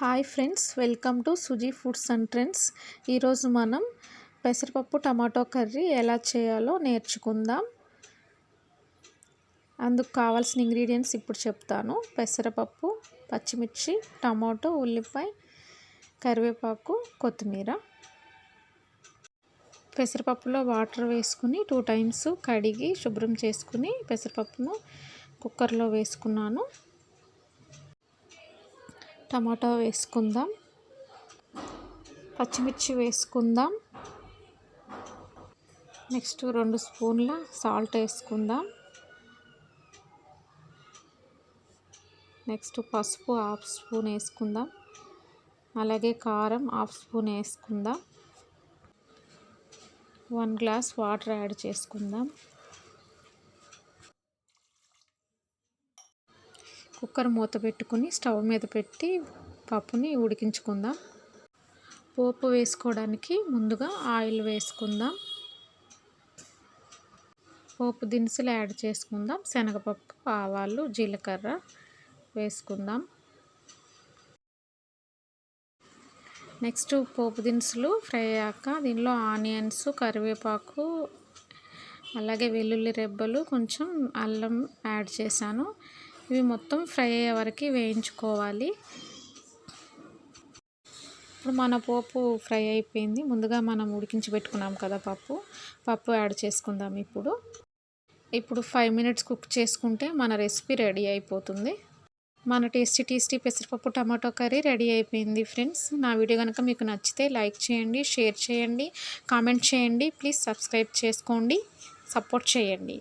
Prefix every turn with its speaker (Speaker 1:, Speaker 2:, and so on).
Speaker 1: Hi friends, welcome to Suji foods and trends. ఈరోజు మనం పెసరపప్పు టమాటో కర్రీ ఎలా చేయాలో నేర్చుకుందాం. అందుకు కావాల్సిన ఇంగ్రీడియంట్స్ ఇప్పుడు చెప్తాను. పెసరపప్పు, పచ్చిమిర్చి, టమాటో, ఉల్లిపాయ, కరివేపాకు, కొత్తిమీర. పెసరపప్పులో వాటర్ వేసుకుని 2 టైమ్స్ కడిగి శుభ్రం చేసుకుని పెసరపప్పును కుక్కర్లో వేసుకున్నాను. టమాటో వేసుకుందాం, పచ్చిమిర్చి వేసుకుందాం, నెక్స్ట్ 2 స్పూన్ల సాల్ట్ వేసుకుందాం, నెక్స్ట్ పసుపు 1/2 స్పూన్ వేసుకుందాం, అలాగే కారం 1/2 స్పూన్ వేసుకుందాం, 1 గ్లాస్ వాటర్ యాడ్ చేసుకుందాం. కుక్కర్ మూత పెట్టుకుని స్టవ్ మీద పెట్టి పప్పుని ఉడికించుకుందాం. పోపు వేసుకోవడానికి ముందుగా ఆయిల్ వేసుకుందాం. పోపు దినుసులు యాడ్ చేసుకుందాం. శనగపప్పు, ఆవాలు, జీలకర్ర వేసుకుందాం. నెక్స్ట్ పోపు దినుసులు ఫ్రై అయ్యాక దీనిలో ఆనియన్స్, కరివేపాకు, అలాగే వెల్లుల్లి రెబ్బలు, కొంచెం అల్లం యాడ్ చేశాను. ఇవి మొత్తం ఫ్రై అయ్యే వరకు వేయించుకోవాలి. ఇప్పుడు మన పోపు ఫ్రై అయిపోయింది. ముందుగా మనం ఉడికించి పెట్టుకున్నాం కదా పప్పు యాడ్ చేసుకుందాం. ఇప్పుడు 5 మినిట్స్ కుక్ చేసుకుంటే మన రెసిపీ రెడీ అయిపోతుంది. మన టేస్టీ పెసరపప్పు టమాటో కర్రీ రెడీ అయిపోయింది. ఫ్రెండ్స్, నా వీడియో కనుక మీకు నచ్చితే లైక్ చేయండి, షేర్ చేయండి, కామెంట్ చేయండి. ప్లీజ్ సబ్స్క్రైబ్ చేసుకోండి, సపోర్ట్ చేయండి.